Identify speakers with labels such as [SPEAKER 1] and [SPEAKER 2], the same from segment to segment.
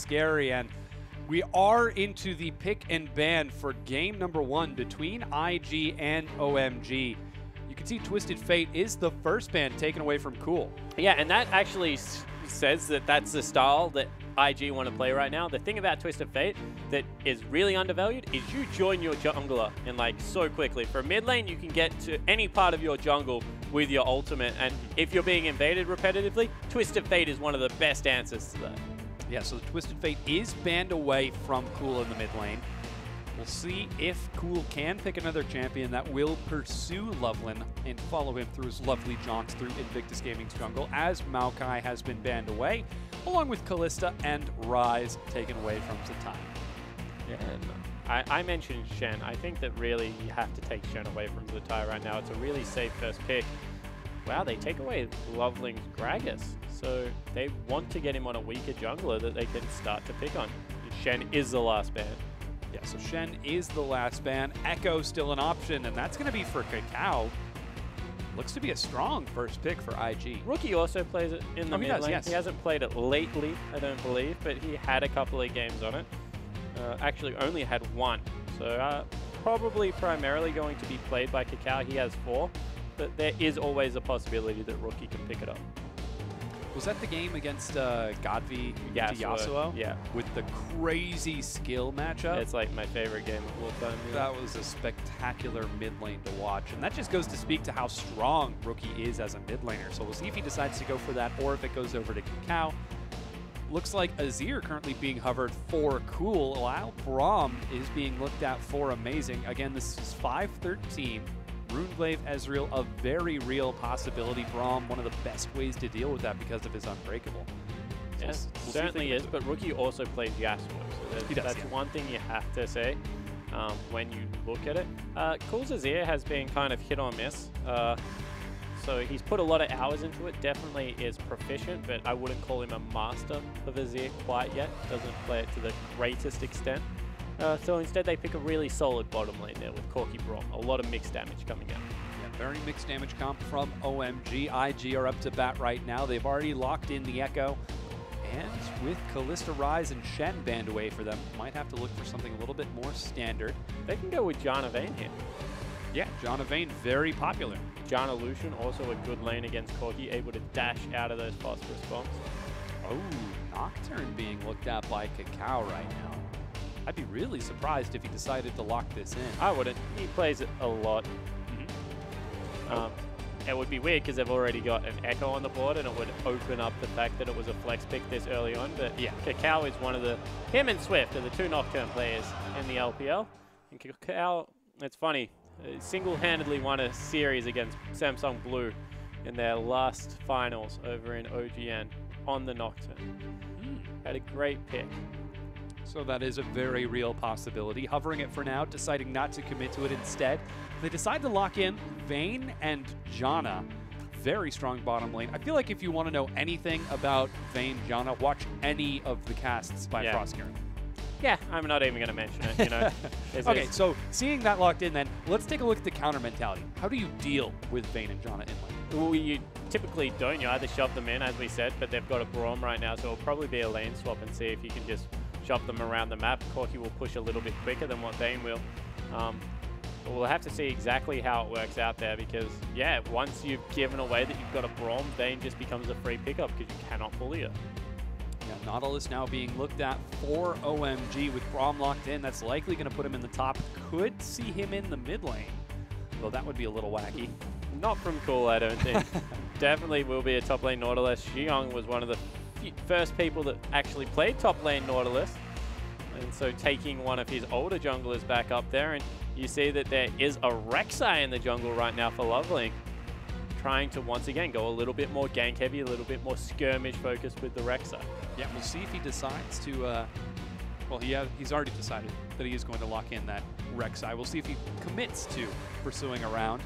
[SPEAKER 1] scary. And we are into the pick and ban for game number 1 between IG and OMG. You can see Twisted Fate is the first ban taken away from Cool.
[SPEAKER 2] Yeah, and that actually says that that's the style that IG want to play right now. The thing about Twisted Fate that is really undervalued is you join your jungler and like so quickly. For mid lane, you can get to any part of your jungle with your ultimate, and if you're being invaded repetitively, Twisted Fate is one of the best answers to that.
[SPEAKER 1] Yeah, so Twisted Fate is banned away from Cool in the mid lane. We'll see if Cool can pick another champion that will pursue Loveland and follow him through his lovely jaunts through Invictus Gaming's jungle, as Maokai has been banned away, along with Kalista and Ryze taken away from Zatai.
[SPEAKER 2] Yeah, and I mentioned Shen. I think that really you have to take Shen away from Zatai right now. It's a really safe first pick. Wow, they take away Loveling's Gragas. So they want to get him on a weaker jungler that they can start to pick on. Shen is the last ban.
[SPEAKER 1] Yeah, so Shen is the last ban. Echo still an option, and that's going to be for Kakao. Looks to be a strong first pick for IG.
[SPEAKER 2] Rookie also plays it in the mid lane.
[SPEAKER 1] Yes.
[SPEAKER 2] He hasn't played it lately, I don't believe, but he had a couple of games on it. Actually only had one. So probably primarily going to be played by Kakao. He has 4, but there is always a possibility that Rookie can pick it up.
[SPEAKER 1] Was that the game against Godvi to Yasuo?
[SPEAKER 2] Yeah.
[SPEAKER 1] With the crazy skill matchup?
[SPEAKER 2] It's like my favorite game of all time. Yeah.
[SPEAKER 1] That was a spectacular mid lane to watch. And that just goes to speak to how strong Rookie is as a mid laner. So we'll see if he decides to go for that or if it goes over to Kakao. Looks like Azir currently being hovered for Cool, while Braum is being looked at for Amazing. Again, this is 5-13. Runeglaive Ezreal, a very real possibility. Braum, one of the best ways to deal with that because of his Unbreakable. So
[SPEAKER 2] Yes, certainly is, but Rookie also plays Yasuo, so that's one thing you have to say when you look at it. Cool's Azir has been kind of hit or miss, so he's put a lot of hours into it, definitely is proficient, but I wouldn't call him a master of Azir quite yet, doesn't play it to the greatest extent. So instead they pick a really solid bottom lane there with Corki Braum. A lot of mixed damage coming out.
[SPEAKER 1] Yeah, very mixed damage comp from OMG. IG are up to bat right now. They've already locked in the Echo. And with Kalista, Ryze, and Shen banned away for them, might have to look for something a little bit more standard.
[SPEAKER 2] They can go with Janna Vayne here.
[SPEAKER 1] Yeah, Janna Vayne, very popular.
[SPEAKER 2] Janna Lucian, also a good lane against Corki, able to dash out of those phosphorus bombs.
[SPEAKER 1] Oh, Nocturne being looked at by Kakao right now. I'd be really surprised if he decided to lock this in.
[SPEAKER 2] I wouldn't. He plays it a lot. It would be weird because they've already got an Echo on the board and it would open up the fact that it was a flex pick this early on. But yeah, Kakao is one of the... Him and Swift are the 2 Nocturne players in the LPL. And Kakao, it's funny, single-handedly won a series against Samsung Blue in their last finals over in OGN on the Nocturne. Had a great pick.
[SPEAKER 1] So that is a very real possibility. Hovering it for now, deciding not to commit to it instead. They decide to lock in Vayne and Janna. Very strong bottom lane. I feel like if you want to know anything about Vayne, Janna, watch any of the casts by Frostgear.
[SPEAKER 2] Yeah, I'm not even going to mention it, you know.
[SPEAKER 1] Okay, so seeing that locked in then, let's take a look at the counter mentality. How do you deal with Vayne and Janna in lane?
[SPEAKER 2] Well, you typically don't. You either shove them in, as we said, but they've got a Braum right now, so it'll probably be a lane swap and see if you can just shove them around the map. Corki will push a little bit quicker than what Vayne will. But we'll have to see exactly how it works out there because, yeah, once you've given away that you've got a Braum, Vayne just becomes a free pickup because you cannot bully it.
[SPEAKER 1] Yeah, Nautilus now being looked at for OMG with Braum locked in. That's likely going to put him in the top. Could see him in the mid lane, though that would be a little wacky.
[SPEAKER 2] Not from Cool, I don't think. Definitely will be a top lane Nautilus. Xiong was one of the first people that actually played top lane Nautilus. And so taking one of his older junglers back up there, and you see that there is a Rek'Sai in the jungle right now for Loveling. Trying to once again go a little bit more gank heavy, a little bit more skirmish focused with the Rek'Sai. Yeah,
[SPEAKER 1] we'll see if he decides to, well, he's already decided that he is going to lock in that Rek'Sai. We'll see if he commits to pursuing a round.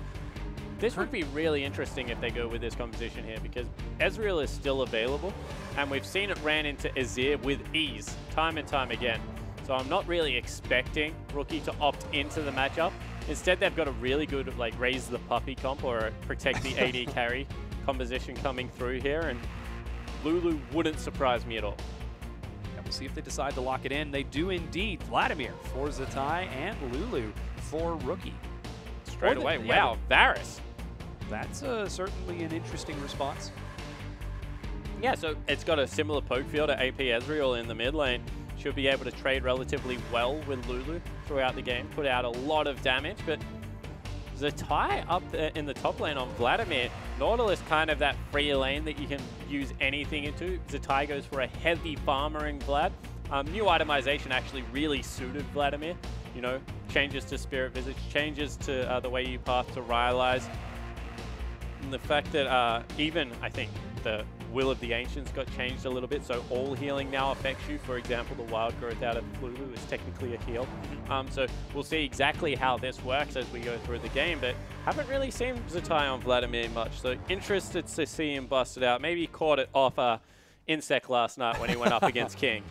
[SPEAKER 2] This would be really interesting if they go with this composition here because Ezreal is still available and we've seen it ran into Azir with ease time and time again. So I'm not really expecting Rookie to opt into the matchup. Instead, they've got a really good like raise the puppy comp or a protect the AD carry composition coming through here, and Lulu wouldn't surprise me at all.
[SPEAKER 1] Yeah, we'll see if they decide to lock it in. They do indeed. Vladimir for Zatai and Lulu for Rookie.
[SPEAKER 2] Straight away. Wow, Varus.
[SPEAKER 1] That's certainly an interesting response.
[SPEAKER 2] Yeah, so it's got a similar poke field to AP Ezreal in the mid lane. Should be able to trade relatively well with Lulu throughout the game, put out a lot of damage, but Zatai up there in the top lane on Vladimir. Nautilus kind of that free lane that you can use anything into. Zatai goes for a heavy farmering Vlad. New itemization actually really suited Vladimir. You know, changes to Spirit Visage, changes to the way you path to Rylai's. And the fact that even, I think, the Will of the Ancients got changed a little bit, so all healing now affects you. For example, the wild growth out of Lulu is technically a heal. So we'll see exactly how this works as we go through the game, but haven't really seen Zatai on Vladimir much, so interested to see him bust it out. Maybe he caught it off Insect last night when he went up against King.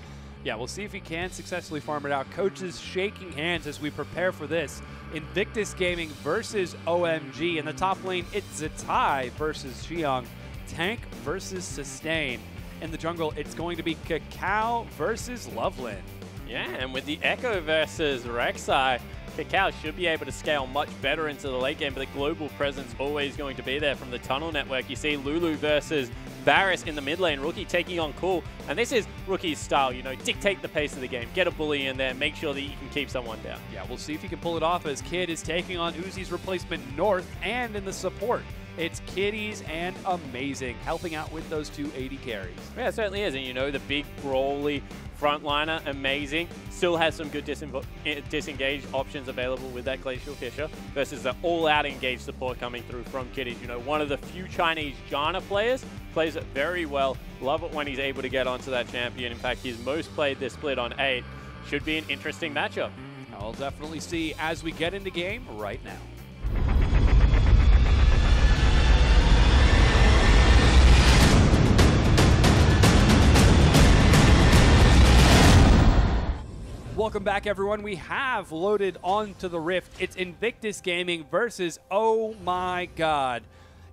[SPEAKER 1] Yeah, we'll see if he can successfully farm it out. Coaches shaking hands as we prepare for this. Invictus Gaming versus OMG. In the top lane, it's Zatai versus Xiang. Tank versus Sustain. In the jungle, it's going to be Cacao versus Loveland.
[SPEAKER 2] Yeah, and with the Echo versus Rek'Sai, Cacao should be able to scale much better into the late game, but the global presence always going to be there from the tunnel network. You see Lulu versus Varus in the mid lane, Rookie taking on Cool, and this is Rookie's style, you know, dictate the pace of the game, get a bully in there, make sure that you can keep someone down. Yeah,
[SPEAKER 1] we'll see if he can pull it off as Kid is taking on Uzi's replacement North, and in the support, it's Kitties and Amazing, helping out with those two AD carries.
[SPEAKER 2] Yeah, it certainly is, and you know, the big brawly frontliner, Amazing, still has some good disengaged options available with that Glacial Fissure versus the all-out engaged support coming through from Kitties. You know, one of the few Chinese Janna players, plays it very well. Love it when he's able to get onto that champion. In fact, he's most played this split on 8. Should be an interesting matchup.
[SPEAKER 1] I'll definitely see as we get into game right now. Welcome back, everyone. We have loaded onto the Rift. It's Invictus Gaming versus, oh my god.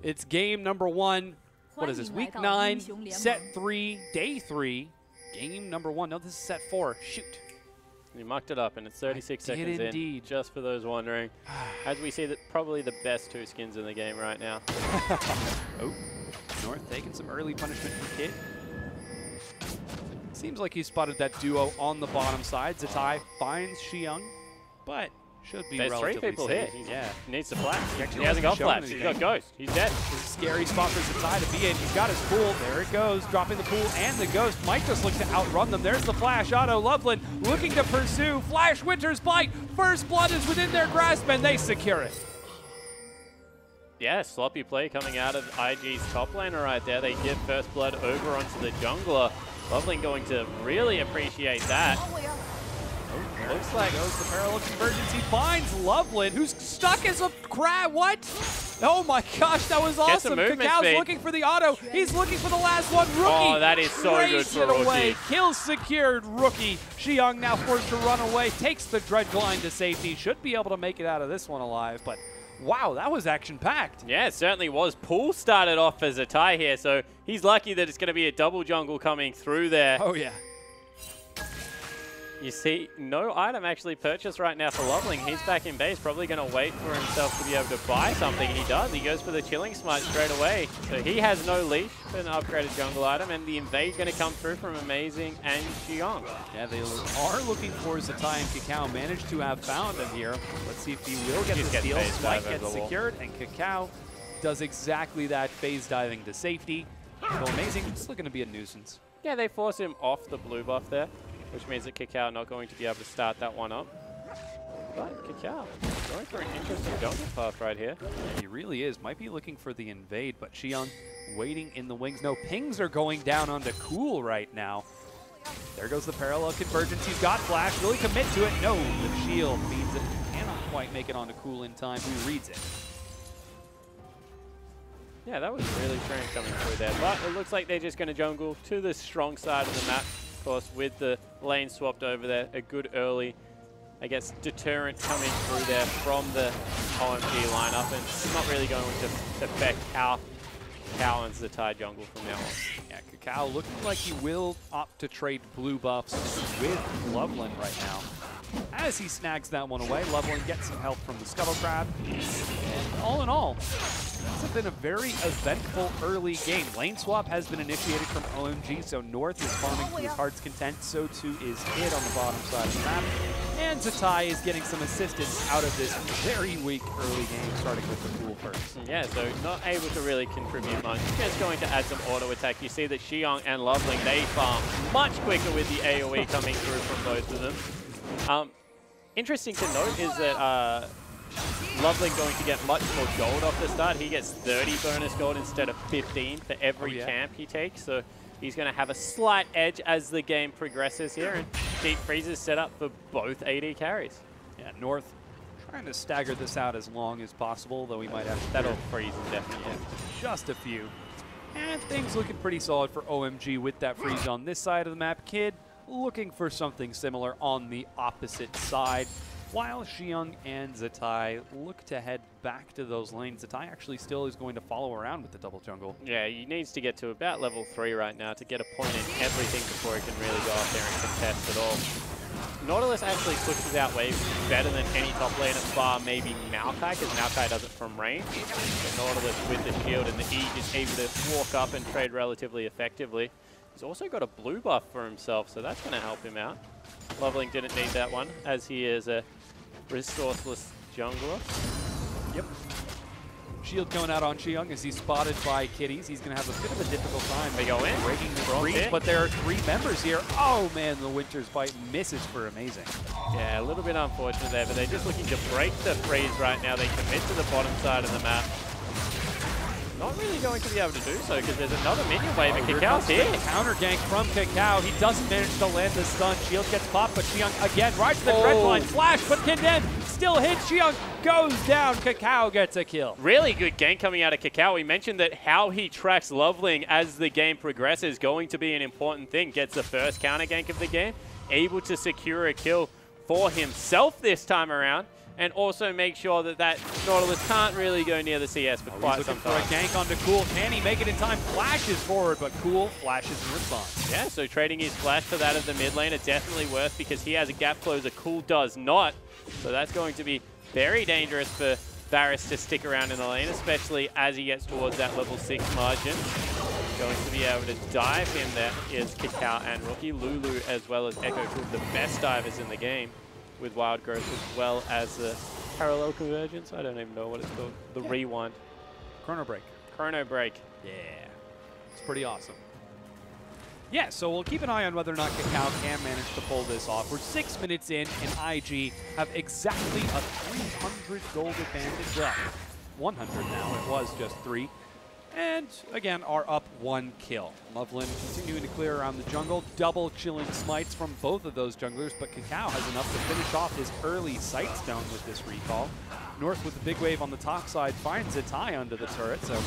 [SPEAKER 1] It's game number 1. What is this? Week 9, set 3, day 3. Game number 1. No, this is set 4. Shoot.
[SPEAKER 2] You mucked it up, and it's 36 seconds in, just for those wondering. As we see, that probably the best 2 skins in the game right now.
[SPEAKER 1] Oh, North taking some early punishment from Kid. Seems like he spotted that duo on the bottom side. Zatai finds Xiang, but should be relatively safe.
[SPEAKER 2] There's 3 people here.
[SPEAKER 1] Yeah.
[SPEAKER 2] He needs to flash. He hasn't got flash. He's got Ghost. He's dead.
[SPEAKER 1] It's a scary spot for Zatai to be in. He's got his pool. There it goes. Dropping the pool and the Ghost. Might just look to outrun them. There's the flash. Otto Loveland looking to pursue. Flash Winter's Blight. First blood is within their grasp, and they secure it.
[SPEAKER 2] Yeah, sloppy play coming out of IG's top laner right there. They give first blood over onto the jungler. Loveland going to really appreciate that.
[SPEAKER 1] Oh, looks like goes the parallel convergence. He finds Loveland, who's stuck as a crab. What? Oh my gosh, that was awesome. Cacao's looking for the auto. He's looking for the last one. Rookie.
[SPEAKER 2] Oh, that is so good for Rookie.
[SPEAKER 1] Away. Kill secured. Rookie. Xiang now forced to run away. Takes the Dreadglind to safety. Should be able to make it out of this one alive, but wow, that was action-packed.
[SPEAKER 2] Yeah, it certainly was. Pool started off as a tie here, so he's lucky that it's going to be a double jungle coming through there.
[SPEAKER 1] Oh, yeah.
[SPEAKER 2] You see, no item actually purchased right now for Loveling. He's back in base, probably going to wait for himself to be able to buy something. He does. He goes for the Chilling Smite straight away. So he has no leash for an upgraded jungle item, and the invade going to come through from Amazing and Xiang.
[SPEAKER 1] Yeah, they are looking for Zatai and Cacao. Managed to have found him here. Let's see if he will get the steal. Smite gets secured, and Cacao does exactly that, phase diving to safety. So Amazing, just looking to be a nuisance.
[SPEAKER 2] Yeah, they force him off the blue buff there, which means that Cacao not going to be able to start that one up. But Cacao going for an interesting jungle path right here.
[SPEAKER 1] Yeah, he really is. Might be looking for the invade, but Xiang waiting in the wings. No, pings are going down onto Cool right now. There goes the parallel convergence. He's got flash. Really commit to it. No, the shield means it cannot quite make it onto Cool in time. Who reads it?
[SPEAKER 2] Yeah, that was really strange coming through there. But it looks like they're just going to jungle to the strong side of the map. Of course, with the lane swapped over there, a good early, I guess, deterrent coming through there from the OMG lineup, and it's not really going to affect how Cacao and Zatai jungle from now on.
[SPEAKER 1] Yeah, Cacao looking like he will opt to trade blue buffs with Loveland right now. As he snags that one away, Loveland gets some help from the Scuttle Crab. And all in all, this has been a very eventful early game. Lane swap has been initiated from OMG, so North is farming to his heart's content. So too is Kid on the bottom side of the map. And Zatai is getting some assistance out of this very weak early game, starting with the pool first.
[SPEAKER 2] Yeah, so not able to really contribute much. Just going to add some auto attack. You see that Xiong and Loveling, they farm much quicker with the AoE coming through from both of them. Interesting to note is that Loveling going to get much more gold off the start. He gets 30 bonus gold instead of 15 for every camp he takes. So he's going to have a slight edge as the game progresses here. And Deep Freeze is set up for both AD carries.
[SPEAKER 1] Yeah, North trying to stagger this out as long as possible, though he might have to.
[SPEAKER 2] That'll freeze him definitely.
[SPEAKER 1] Just a few. And things looking pretty solid for OMG with that freeze on this side of the map. Kid looking for something similar on the opposite side. While Xiong and Zatai look to head back to those lanes, Zatai actually still is going to follow around with the double jungle.
[SPEAKER 2] Yeah, he needs to get to about level 3 right now to get a point in everything before he can really go out there and contest at all. Nautilus actually pushes out waves better than any top laner, bar maybe Maokai, because Maokai does it from range. But Nautilus with the shield and the E is able to walk up and trade relatively effectively. He's also got a blue buff for himself, so that's going to help him out. Loveling didn't need that one, as he is a resourceless jungler.
[SPEAKER 1] Yep. Shield going out on Xiong as he's spotted by Kitties. He's going to have a bit of a difficult time.
[SPEAKER 2] They go in.
[SPEAKER 1] Breaking the freeze, but there are 3 members here. Oh man, the Winter's Bite misses for amazing.
[SPEAKER 2] Yeah, a little bit unfortunate there, but they're just looking to break the freeze right now. They commit to the bottom side of the map. Not really going to be able to do so because there's another minion wave and Cacao's here.
[SPEAKER 1] Counter gank from Cacao. He doesn't manage to land the stun. Shield gets popped, but Xiong again rides the red line. Flash, but Kinden still hits. Xiong goes down. Cacao gets a kill.
[SPEAKER 2] Really good gank coming out of Cacao. We mentioned that how he tracks Loveling as the game progresses is going to be an important thing. Gets the first counter gank of the game, able to secure a kill for himself this time around. And also make sure that that Nautilus can't really go near the CS for quite some time.
[SPEAKER 1] For a gank onto Cool. Can he make it in time? Flashes forward, but Cool flashes in response.
[SPEAKER 2] Yeah, so trading his flash for that of the mid lane are definitely worth because he has a gap closer. Cool does not. So that's going to be very dangerous for Varus to stick around in the lane, especially as he gets towards that level 6 margin. Going to be able to dive him. There is Cacao and Rookie. Lulu as well as Echo, two of the best divers in the game, with Wild Growth as well as the Parallel Convergence. I don't even know what it's called. The Rewind.
[SPEAKER 1] Chrono Break.
[SPEAKER 2] Chrono Break.
[SPEAKER 1] Yeah. It's pretty awesome. Yeah, so we'll keep an eye on whether or not Cacao can manage to pull this off. We're 6 minutes in, and IG have exactly a 300 gold advantage. Well, 100 now. It was just 3. And, again, are up 1 kill. Loveland continuing to clear around the jungle. Double chilling smites from both of those junglers, but Cacao has enough to finish off his early Sightstone with this recall. North with the big wave on the top side finds Zatai under the turret, so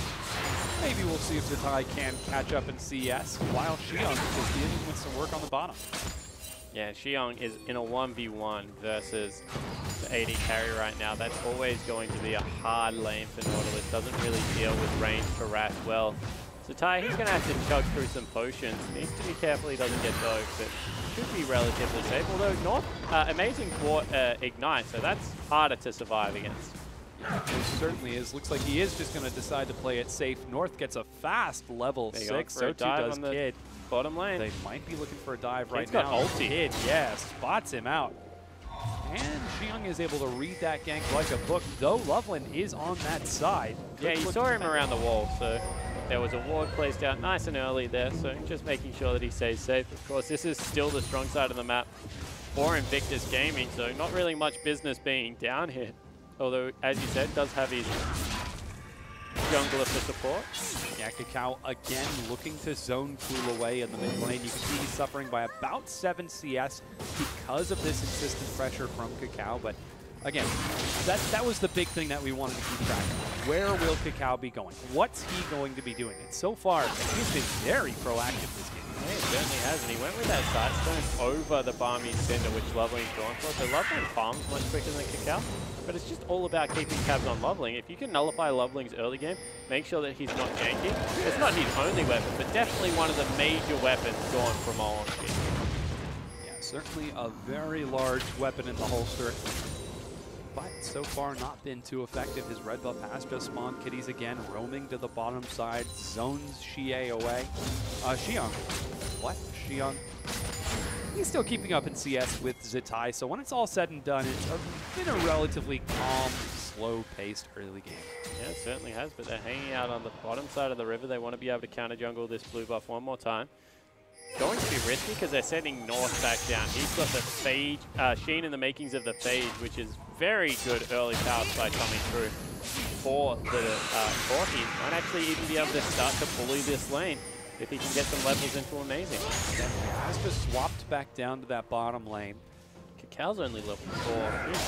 [SPEAKER 1] maybe we'll see if Zatai can catch up in CS, while Xiong is dealing with some work on the bottom.
[SPEAKER 2] Yeah, Xiong is in a 1v1 versus the AD carry right now. That's always going to be a hard lane for Nautilus. Doesn't really deal with range harass well. Zatai, he's going to have to chug through some potions. Needs to be careful he doesn't get doped, but should be relatively safe. Although not amazing Quart Ignite, so that's harder to survive against.
[SPEAKER 1] It certainly is. Looks like he is just going to decide to play it safe. North gets a fast level 6, so too does Kid.
[SPEAKER 2] Bottom lane.
[SPEAKER 1] They might be looking for a dive right
[SPEAKER 2] Kid's
[SPEAKER 1] now.
[SPEAKER 2] got ulti.
[SPEAKER 1] Kid, yeah, spots him out. And Xiong is able to read that gank like a book, though Loveland is on that side.
[SPEAKER 2] Yeah, you saw him around the wall, so there was a ward placed out nice and early there, so just making sure that he stays safe. Of course, this is still the strong side of the map for Invictus Gaming, so not really much business being down here. Although, as you said, does have his jungler for support.
[SPEAKER 1] Yeah, Cacao again looking to zone Cool away in the mid lane. You can see he's suffering by about 7 CS because of this insistent pressure from Cacao. But again, that was the big thing that we wanted to keep track of. Where will Cacao be going? What's he going to be doing? And so far, he's been very proactive this game.
[SPEAKER 2] Yeah, he certainly has, and he went with that side stone over the Barmy Cinder, which Loveling's gone for. So Loveling farms much quicker than Cacao, but it's just all about keeping tabs on Loveling. If you can nullify Loveling's early game, make sure that he's not janky. It's not his only weapon, but definitely one of the major weapons gone from OMG.
[SPEAKER 1] Yeah, certainly a very large weapon in the holster, but so far not been too effective. His red buff has just spawned kitties again, roaming to the bottom side, zones Xie away. Xiong. What? Xiong. He's still keeping up in CS with Zitai, so when it's all said and done, it's been a relatively calm, slow-paced early game.
[SPEAKER 2] Yeah, it certainly has, but they're hanging out on the bottom side of the river. They want to be able to counter jungle this blue buff one more time. Going to be risky because they're sending North back down. He's got the Phage, Sheen in the makings of the Phage, which is very good early power spike coming through for the Corki. Might actually even be able to start to bully this lane if he can get some levels into Amazing.
[SPEAKER 1] Has just swapped back down to that bottom lane.
[SPEAKER 2] Cacao's only level 4. He's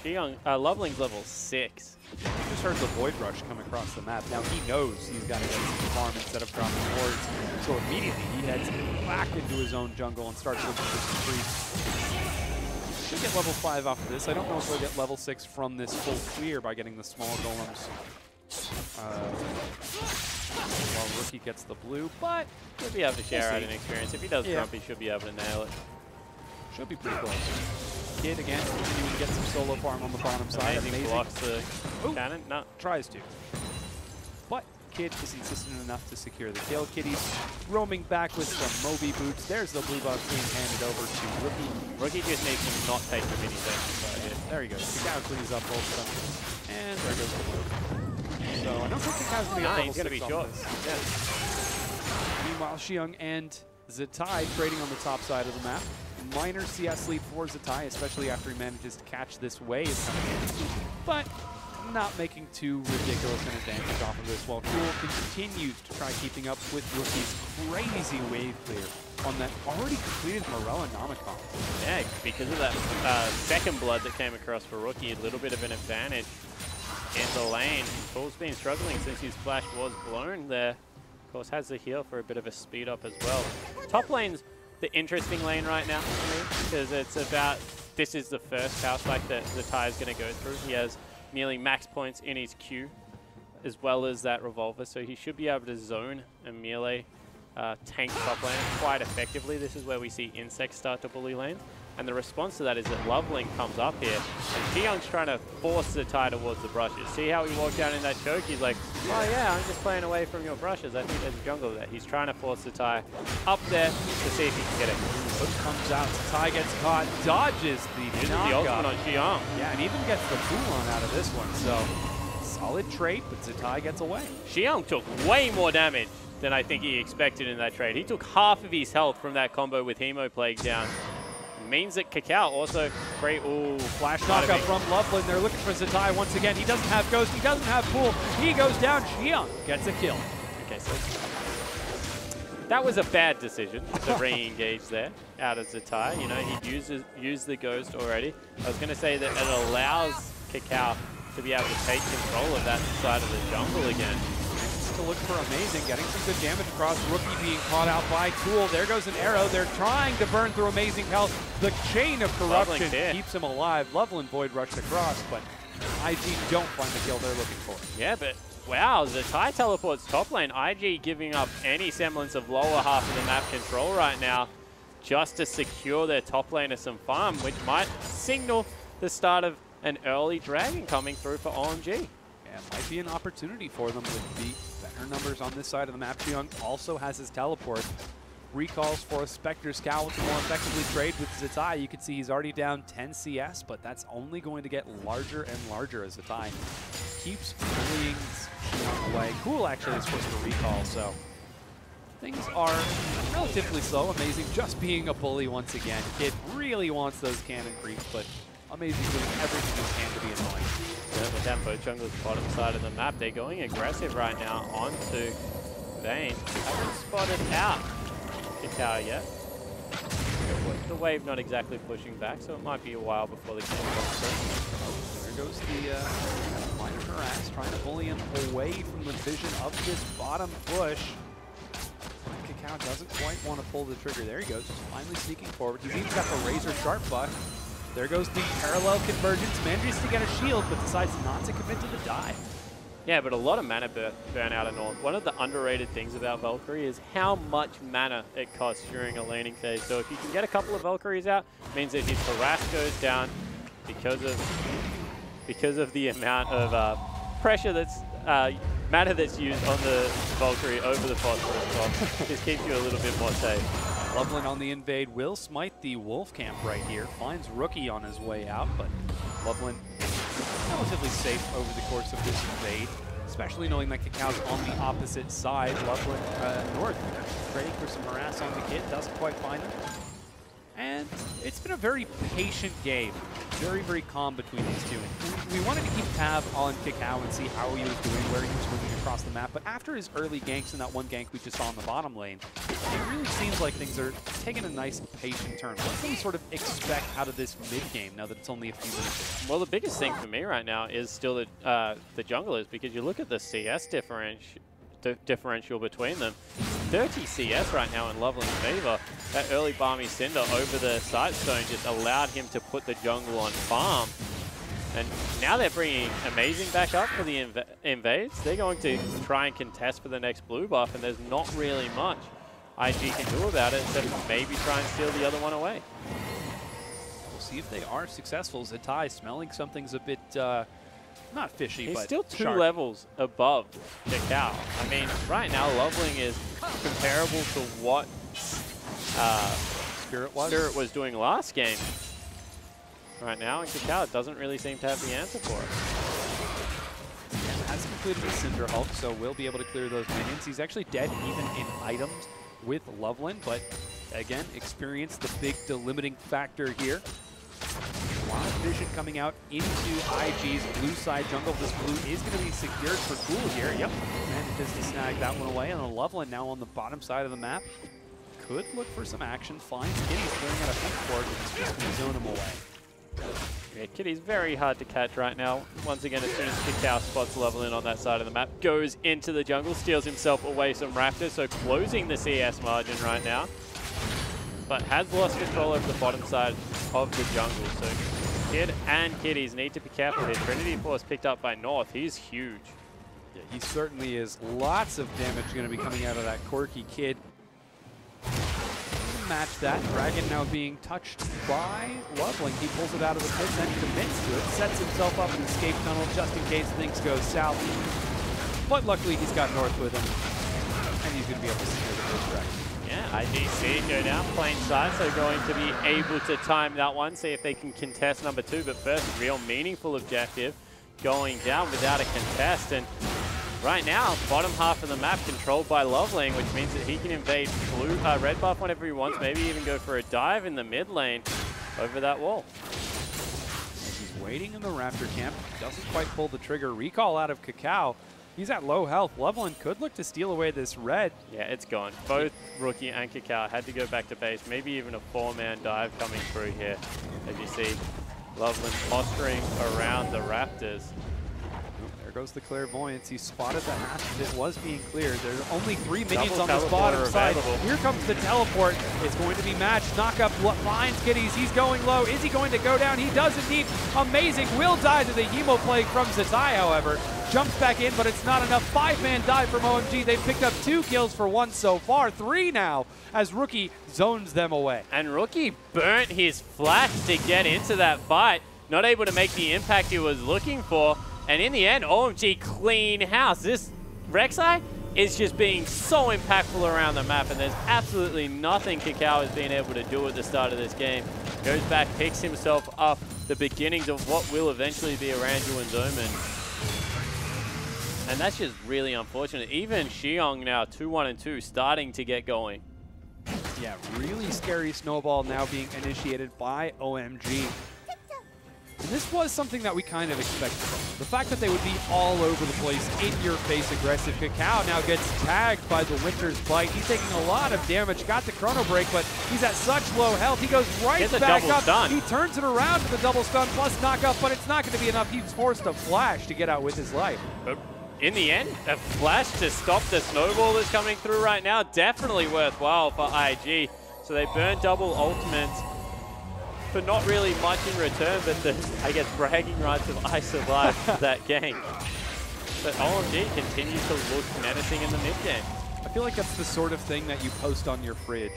[SPEAKER 2] certain. Loveling's level 6.
[SPEAKER 1] He just heard the Void Rush come across the map. Now he knows he's got to get some farm instead of dropping wards. So immediately he heads back into his own jungle and starts looking for some creeps. Should get level 5 off of this. I don't know if he'll get level 6 from this full clear by getting the small golems. While Rookie gets the blue, but
[SPEAKER 2] he'll be able to share out an experience. If he does jump, he should be able to nail it.
[SPEAKER 1] Should be pretty close. Kid again, continuing to get some solo farm on the bottom side.
[SPEAKER 2] Amazing blocks the cannon. No.
[SPEAKER 1] Tries to. But Kid is insistent enough to secure the kill. Kitty's roaming back with some Moby boots. There's the blue buff being handed over to Rookie.
[SPEAKER 2] Rookie just needs to not take the mini section.
[SPEAKER 1] There he goes. Cacao cleans up both of them. And there goes the blue. So I don't think Cacao's going to get
[SPEAKER 2] he's going to be short. Yeah.
[SPEAKER 1] Meanwhile, Xiong and Zitai trading on the top side of the map. Minor CS lead for Zitai, especially after he manages to catch this wave coming in. But not making too ridiculous an advantage off of this, while Cool continues to try keeping up with Rookie's crazy wave clear on that already completed Morella Nomicon.
[SPEAKER 2] Yeah, because of that second blood that came across for Rookie, a little bit of an advantage in the lane. Cool's been struggling since his flash was blown there. Of course, has the heal for a bit of a speed up as well. Top lane's the interesting lane right now for me, because it's about, this is the first house spike that Zitai is going to go through. He has nearly max points in his Q, as well as that revolver, so he should be able to zone and melee tank top lane quite effectively. This is where we see insects start to bully lanes, and the response to that is that Loveling comes up here, and Xiong's trying to force Zitai towards the brushes. See how he walked down in that choke? He's like, oh yeah, I'm just playing away from your brushes. I think there's a jungle there. He's trying to force Zitai up there to see if he can get it.
[SPEAKER 1] Hook comes out, Zitai gets caught, dodges the knockup.
[SPEAKER 2] The ultimate on Xiong.
[SPEAKER 1] Yeah, and even gets the Foulon out of this one, so solid trade, but Zitai gets away.
[SPEAKER 2] Xiong took way more damage than I think he expected in that trade. He took half of his health from that combo with Hemo Plague down. Means that Cacao also great. Ooh,
[SPEAKER 1] flash knockup from Loveland. They're looking for Zitai once again. He doesn't have Ghost. He doesn't have Pool. He goes down. Xiong gets a kill.
[SPEAKER 2] Okay, so that was a bad decision to re-engage there out of Zitai. You know, he'd used the Ghost already. I was going to say that it allows Cacao to be able to take control of that side of the jungle again.
[SPEAKER 1] To look for Amazing, getting some good damage across. Rookie being caught out by Tool. There goes an arrow. They're trying to burn through Amazing health. The chain of corruption keeps him alive. Loveland Void rushed across, but IG don't find the kill they're looking for.
[SPEAKER 2] Yeah, but wow, Zitai teleports top lane. IG giving up any semblance of lower half of the map control right now just to secure their top lane of some farm, which might signal the start of an early dragon coming through for OMG.
[SPEAKER 1] Yeah, it might be an opportunity for them with the better numbers on this side of the map. Xiong also has his teleport. Recalls for a Spectre Scout to more effectively trade with Zitai. You can see he's already down 10 CS, but that's only going to get larger and larger as Zitai keeps bullying Xiong away. Cool actually is supposed to recall, so things are relatively slow. Amazing just being a bully once again. Kid really wants those cannon creeps, but Amazing doing everything he can to be annoying.
[SPEAKER 2] Yeah, with that both jungle's bottom side of the map, they're going aggressive right now onto Vayne. Haven't spotted out Cacao yet. The wave not exactly pushing back, so it might be a while before the kill comes through.
[SPEAKER 1] There goes the minor harass, trying to bully him away from the vision of this bottom push. Kakao doesn't quite want to pull the trigger. There he goes, just finally sneaking forward. He's even got the razor sharp buck. There goes the parallel convergence. Manages to get a shield, but decides not to commit to the dive.
[SPEAKER 2] Yeah, but a lot of mana burn out of North. One of the underrated things about Valkyrie is how much mana it costs during a laning phase. So if you can get a couple of Valkyries out, it means that his harass goes down because of the amount of pressure that's mana that's used on the Valkyrie over the phosphorus box. Just keeps you a little bit more safe.
[SPEAKER 1] Loveland on the invade will smite the Wolf Camp right here. Finds Rookie on his way out, but Loveland relatively safe over the course of this invade, especially knowing that Kakao's on the opposite side. Loveland north, trading for some harass on the kid, doesn't quite find him. And it's been a very patient game. Very, very calm between these two. We wanted to keep tab on Kakao and see how he was doing, where he was moving across the map. But after his early ganks and that one gank we just saw in the bottom lane, it really seems like things are taking a nice patient turn. What can we sort of expect out of this mid-game now that it's only a few minutes?
[SPEAKER 2] Well, the biggest thing for me right now is still the junglers, because you look at the CS differential between them. 30 CS right now in Loveland's favor. That early Balmy Cinder over the Sightstone just allowed him to put the jungle on farm. And now they're bringing Amazing back up for the invades. They're going to try and contest for the next blue buff, and there's not really much IG can do about it except maybe try and steal the other one away.
[SPEAKER 1] We'll see if they are successful. Zatai smelling something's a bit not fishy,
[SPEAKER 2] he's
[SPEAKER 1] but
[SPEAKER 2] still two
[SPEAKER 1] sharp.
[SPEAKER 2] levels above Kakao. I mean, right now, Loveling is comparable to what Spirit was doing last game. Right now, and Kakao doesn't really seem to have the answer for it.
[SPEAKER 1] Yeah, has completed his Cinder Hulk, so will be able to clear those minions. He's actually dead even in items with Loveland, but again, experience the big delimiting factor here. A lot of vision coming out into IG's blue side jungle. This blue is going to be secured for Cool here. Yep, manages to snag that one away. And Loveland now on the bottom side of the map. Could look for some action. Finds Kitty's clearing out a pink board, but it's just going to zone him away.
[SPEAKER 2] Yeah, Kitty's very hard to catch right now. Once again, as soon as Kakao spots Loveland on that side of the map, goes into the jungle, steals himself away some Raptors, so closing the CS margin right now. But has lost control over the bottom side of the jungle. So Kid and Kitties need to be careful here. Trinity Force picked up by North. He's huge.
[SPEAKER 1] Yeah, he certainly is. Lots of damage going to be coming out of that Corky Kid. Match that. Dragon now being touched by Loveling. He pulls it out of the pit, then commits to it. Sets himself up an escape tunnel just in case things go south. But luckily he's got North with him. And he's going to be able to secure the first dragon.
[SPEAKER 2] Yeah, IGC go down plain sight, so going to be able to time that one, see if they can contest number 2. But first, real meaningful objective going down without a contest. And right now, bottom half of the map controlled by Loveling, which means that he can invade red buff whenever he wants, maybe even go for a dive in the mid lane over that wall.
[SPEAKER 1] He's waiting in the Raptor camp, doesn't quite pull the trigger. Recall out of Kakao. He's at low health. Loveland could look to steal away this red.
[SPEAKER 2] Yeah, it's gone. Both Rookie and Kakao had to go back to base. Maybe even a 4-man dive coming through here. As you see, Loveland posturing around the Raptors.
[SPEAKER 1] There goes the clairvoyance. He spotted the hatch as it was being cleared. There's only 3 minions on this bottom side. Here comes the teleport. It's going to be matched. Knockup finds Kitties. He's going low. Is he going to go down? He does indeed. Amazing. Will die to the Hemoplague from Zatai, however. Jumps back in, but it's not enough. 5-man dive from OMG. They've picked up 2 kills for 1 so far. 3 now as Rookie zones them away.
[SPEAKER 2] And Rookie burnt his flash to get into that fight. Not able to make the impact he was looking for. And in the end, OMG clean house. This Rek'Sai is just being so impactful around the map, and there's absolutely nothing Kakao has been able to do at the start of this game. Goes back, picks himself up the beginnings of what will eventually be a Randuin's Zoman. And that's just really unfortunate. Even Xiong now 2-1-2 starting to get going.
[SPEAKER 1] Yeah, really scary snowball now being initiated by OMG. And this was something that we kind of expected. The fact that they would be all over the place, in-your-face aggressive. Kakao now gets tagged by the Winter's Bite. He's taking a lot of damage. Got the Chrono Break, but he's at such low health. He goes right back up. Stun. He turns it around to the double stun plus knock up, but it's not going to be enough. He's forced to flash to get out with his life.
[SPEAKER 2] But in the end, a flash to stop the snowball that's coming through right now. Definitely worthwhile for IG. So they burn double ultimates for not really much in return, but the, I guess, bragging rights of I survived that game. But OMG continues to look menacing in the mid-game.
[SPEAKER 1] I feel like that's the sort of thing that you post on your fridge.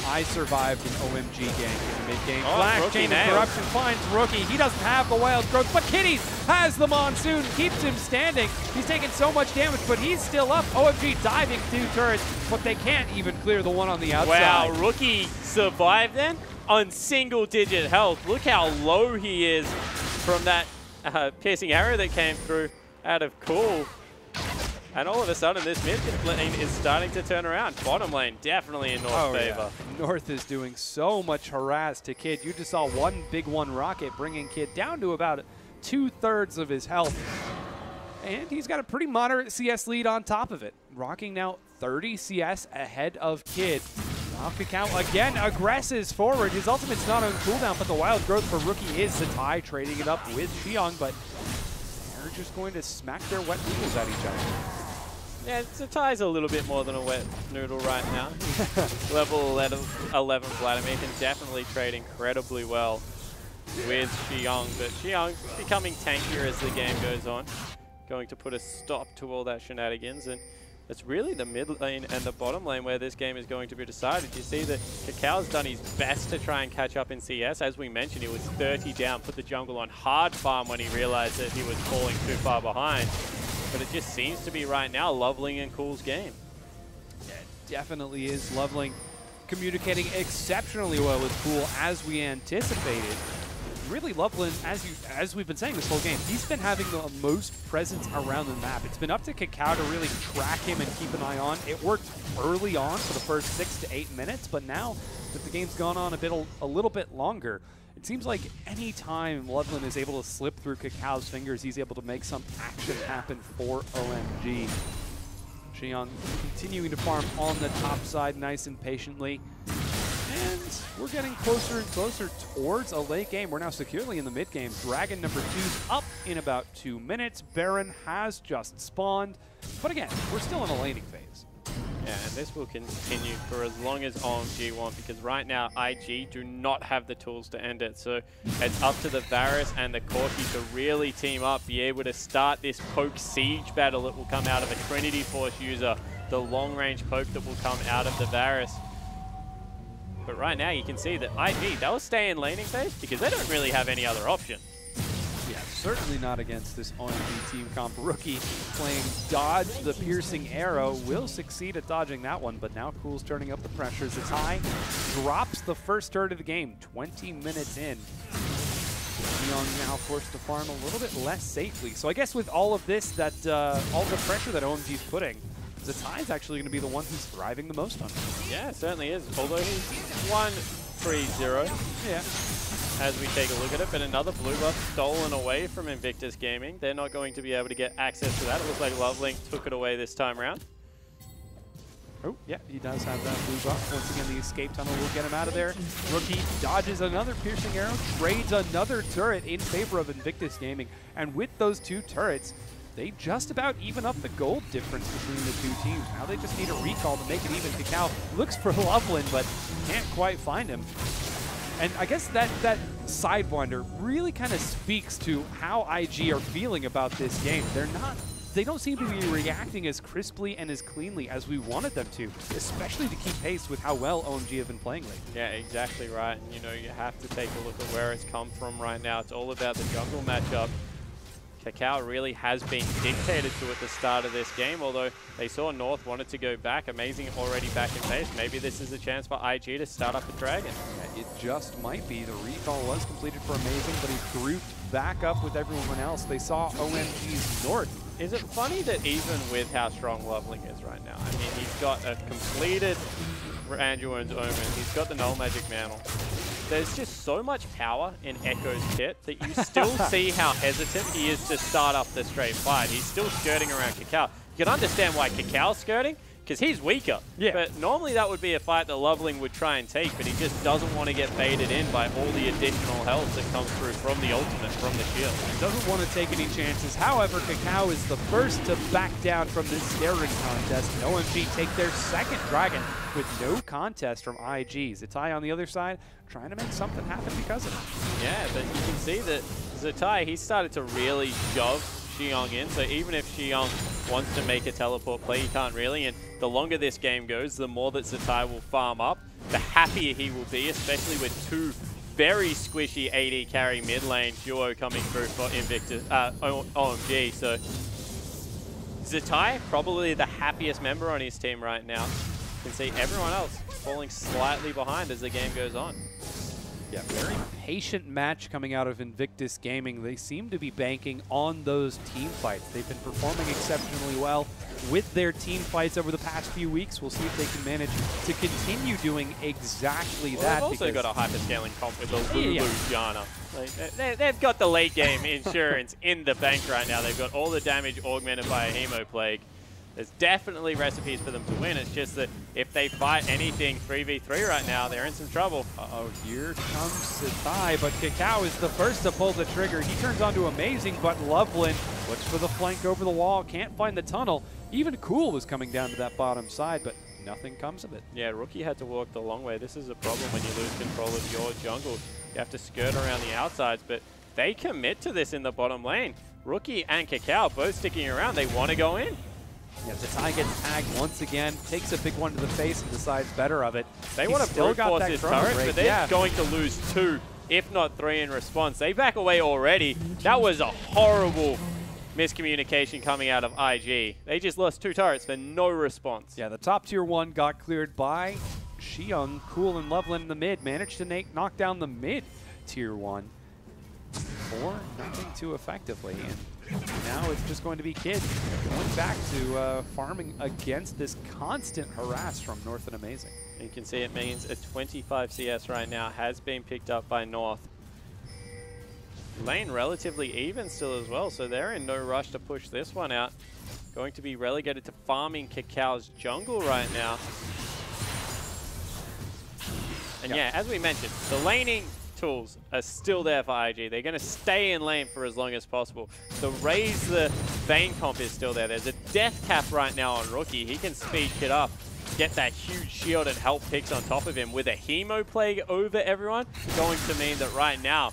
[SPEAKER 1] I survived an OMG gank in the mid-game. Flash chain of corruption finds Rookie. He doesn't have the wild growth, but Kitties has the monsoon, keeps him standing. He's taking so much damage, but he's still up. OMG diving 2 turrets, but they can't even clear the one on the outside.
[SPEAKER 2] Wow, Rookie survived then on single-digit health. Look how low he is from that piercing arrow that came through out of Cool. And all of a sudden, this mid lane is starting to turn around. Bottom lane definitely in North's favor.
[SPEAKER 1] Yeah. North is doing so much harass to Kid. You just saw one big one rocket, bringing Kid down to about 2/3 of his health. And he's got a pretty moderate CS lead on top of it. Rocking now 30 CS ahead of Kid. Now Kakao again aggresses forward. His ultimate's not on cooldown, but the wild growth for Rookie is Zatai trading it up with Xiong, but they're just going to smack their wet noodles at each other.
[SPEAKER 2] Yeah, Zatai's a little bit more than a wet noodle right now. Level 11 Vladimir can definitely trade incredibly well with Xiong, but Xiong becoming tankier as the game goes on. Going to put a stop to all that shenanigans, and it's really the mid lane and the bottom lane where this game is going to be decided. You see that Kakao's done his best to try and catch up in CS. As we mentioned, he was 30 down, put the jungle on hard farm when he realized that he was falling too far behind. But it just seems to be right now Loveling and Cool's game.
[SPEAKER 1] Yeah, it definitely is. Loveling communicating exceptionally well with Cool as we anticipated. Really, Loveland, as we've been saying this whole game, he's been having the most presence around the map. It's been up to Kakao to really track him and keep an eye on. It worked early on for the first 6 to 8 minutes, but now that the game's gone on a little bit longer, it seems like any time Loveland is able to slip through Kakao's fingers, he's able to make some action happen for OMG. Xiong continuing to farm on the top side nice and patiently. And we're getting closer and closer towards a late game. We're now securely in the mid game. Dragon number 2's up in about 2 minutes. Baron has just spawned. But again, we're still in a laning phase.
[SPEAKER 2] Yeah, and this will continue for as long as OMG want, because right now IG do not have the tools to end it. So it's up to the Varus and the Corki to really team up, be able to start this poke siege battle that will come out of a Trinity Force user, the long-range poke that will come out of the Varus. But right now you can see that IG, they'll stay in laning phase because they don't really have any other option.
[SPEAKER 1] Yeah, certainly not against this OMG team comp. Rookie playing dodge the piercing arrow, will succeed at dodging that one, but now Cool's turning up the pressure. Zatai drops the first turret of the game, 20 minutes in. Xiong now forced to farm a little bit less safely. So I guess with all of this, all the pressure that OMG's putting, Zatai's actually going to be the one who's thriving the most on it.
[SPEAKER 2] Yeah, it certainly is. Although he's 1-3-0.
[SPEAKER 1] Yeah.
[SPEAKER 2] As we take a look at it, but another blue buff stolen away from Invictus Gaming. They're not going to be able to get access to that. It looks like Loveling took it away this time around.
[SPEAKER 1] Oh, yeah, he does have that blue buff. Once again, the escape tunnel will get him out of there. Rookie dodges another piercing arrow, trades another turret in favor of Invictus Gaming. And with those 2 turrets, they just about even up the gold difference between the 2 teams. Now they just need a recall to make it even. Kakao looks for Loveland, but can't quite find him. And I guess that Sidewinder really kind of speaks to how IG are feeling about this game. They don't seem to be reacting as crisply and as cleanly as we wanted them to, especially to keep pace with how well OMG have been playing lately.
[SPEAKER 2] Yeah, exactly right. And you know, you have to take a look at where it's come from right now. It's all about the jungle matchup. Kakao really has been dictated to at the start of this game, although they saw North wanted to go back. Amazing already back in pace. Maybe this is a chance for IG to start up the Dragon.
[SPEAKER 1] Yeah, it just might be. The recall was completed for Amazing, but he grouped back up with everyone else. They saw OMG's North.
[SPEAKER 2] Is it funny that even with how strong Loveling is right now, I mean, he's got a completed Randuin's Omen, he's got the Null Magic Mantle. There's just so much power in Echo's kit that you still see how hesitant he is to start up the straight fight. He's still skirting around Kakao. You can understand why Kakao's skirting, because he's weaker.
[SPEAKER 1] Yeah.
[SPEAKER 2] But normally that would be a fight that Loveling would try and take, but he just doesn't want to get baited in by all the additional health that comes through from the ultimate, from the shield.
[SPEAKER 1] Doesn't want to take any chances. However, Kakao is the first to back down from this staring contest. And OMG take their second dragon with no contest from IG. Zatai on the other side, trying to make something happen because of it.
[SPEAKER 2] Yeah, but you can see that Zatai, he started to really shove Xiong in, so even if Xiong wants to make a teleport play, he can't really, and the longer this game goes, the more that Zatai will farm up, the happier he will be, especially with two very squishy AD carry mid lane duo coming through for Invictus, OMG, so Zatai, probably the happiest member on his team right now. You can see everyone else falling slightly behind as the game goes on.
[SPEAKER 1] Yeah, very patient match coming out of Invictus Gaming. They seem to be banking on those team fights. They've been performing exceptionally well with their team fights over the past few weeks. We'll see if they can manage to continue doing exactly that.
[SPEAKER 2] They've also got a hyperscaling comp with the Lulu Janna. Like, they've got the late game insurance in the bank right now. They've got all the damage augmented by a Hemo Plague. There's definitely recipes for them to win. It's just that if they fight anything 3v3 right now, they're in some trouble.
[SPEAKER 1] Uh-oh, here comes Zatai, but Kakao is the first to pull the trigger. He turns onto Amazing, but Loveland looks for the flank over the wall, can't find the tunnel. Even Cool was coming down to that bottom side, but nothing comes of it.
[SPEAKER 2] Yeah, Rookie had to walk the long way. This is a problem when you lose control of your jungle. You have to skirt around the outsides, but they commit to this in the bottom lane. Rookie and Kakao both sticking around. They want to go in.
[SPEAKER 1] Yeah, Zatai gets tagged once again, takes a big one to the face and decides better of it.
[SPEAKER 2] They want to brute force his turret, but they're going to lose 2, if not 3 in response. They back away already. That was a horrible miscommunication coming out of IG. They just lost 2 turrets for no response.
[SPEAKER 1] Yeah, the top tier 1 got cleared by Xiong. Cool and Loveland in the mid managed to knock down the mid tier 1 for nothing too effectively. And now it's just going to be Kid going back to farming against this constant harass from North and Amazing.
[SPEAKER 2] You can see it means a 25 CS right now has been picked up by North. Lane relatively even still as well, so they're in no rush to push this one out. Going to be relegated to farming Kakao's jungle right now. And yeah, as we mentioned, the laning tools are still there for IG. They're going to stay in lane for as long as possible. The raise the Vayne comp is still there. There's a death cap right now on Rookie. He can speed Kid up, get that huge shield and help picks on top of him with a Hemo Plague over everyone. Going to mean that right now,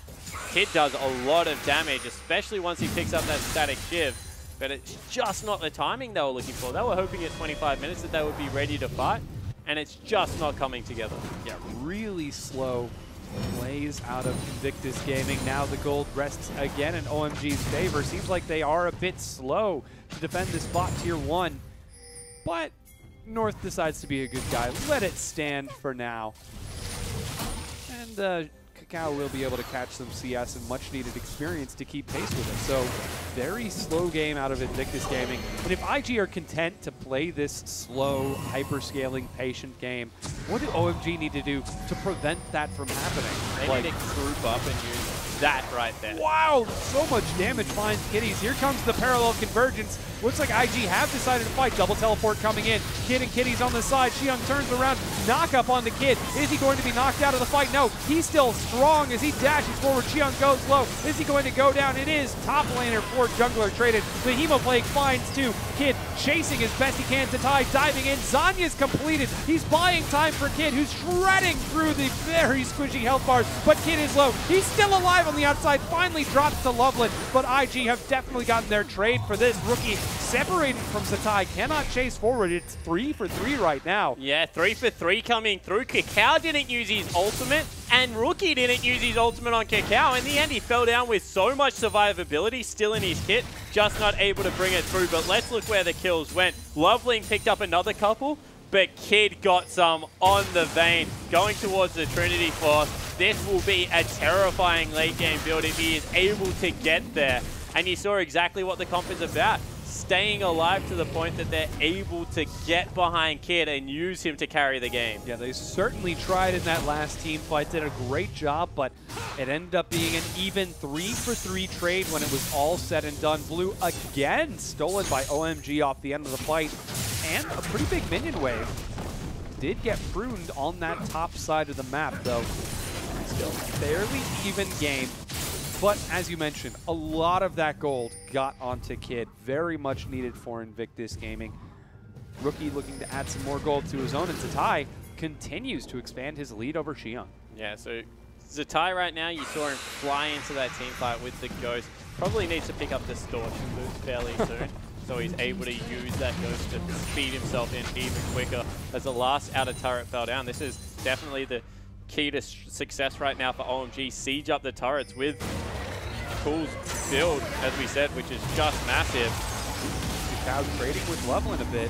[SPEAKER 2] Kid does a lot of damage, especially once he picks up that static shiv. But it's just not the timing they were looking for. They were hoping at 25 minutes that they would be ready to fight, and it's just not coming together.
[SPEAKER 1] Yeah, really slow plays out of Invictus Gaming. Now the gold rests again in OMG's favor. Seems like they are a bit slow to defend this bot tier 1, but North decides to be a good guy. Let it stand for now. And Kakao will be able to catch some CS and much needed experience to keep pace with it. So very slow game out of Invictus Gaming. And if IG are content to play this slow, hyper-scaling, patient game, what do OMG need to do to prevent that from happening?
[SPEAKER 2] They need to group up and use that right there.
[SPEAKER 1] Wow, so much damage finds Kitties. Here comes the parallel convergence. Looks like IG have decided to fight. Double teleport coming in. Kid and Kitties on the side. Xiong turns around. Knock up on the Kid. Is he going to be knocked out of the fight? No. He's still strong as he dashes forward. Xiong goes low. Is he going to go down? It is. Top laner for jungler traded. The Hemo Plague finds 2. Kid chasing as best he can. Zatai diving in. Zanya's completed. He's buying time for Kid, who's shredding through the very squishy health bars. But Kid is low. He's still alive on the outside. Finally drops to Loveland. But IG have definitely gotten their trade for this. Rookie separated from Zatai, cannot chase forward. It's 3 for 3 right now.
[SPEAKER 2] Yeah, 3 for 3 coming through. Kakao didn't use his ultimate, and Rookie didn't use his ultimate on Kakao. In the end, he fell down with so much survivability still in his kit, just not able to bring it through. But let's look where the kills went. Loveling picked up another couple, but Kid got some on the Vayne, going towards the Trinity Force. This will be a terrifying late game build if he is able to get there. And you saw exactly what the comp is about. Staying alive to the point that they're able to get behind Kid and use him to carry the game.
[SPEAKER 1] Yeah, they certainly tried in that last team fight, did a great job, but it ended up being an even 3 for 3 trade when it was all said and done. Blue again stolen by OMG off the end of the fight. and a pretty big minion wave. Did get pruned on that top side of the map, though. Still fairly even game. But as you mentioned, a lot of that gold got onto Kid. Very much needed for Invictus Gaming. Rookie looking to add some more gold to his own, and Zatai continues to expand his lead over Xion.
[SPEAKER 2] Yeah, so Zatai right now, you saw him fly into that team fight with the Ghost. Probably needs to pick up Distortion boost fairly soon, so he's able to use that Ghost to speed himself in even quicker as the last outer turret fell down. This is definitely the key to success right now for OMG. Siege up the turrets with Cool's build, as we said, which is just massive.
[SPEAKER 1] Cacao trading with Loveland a bit.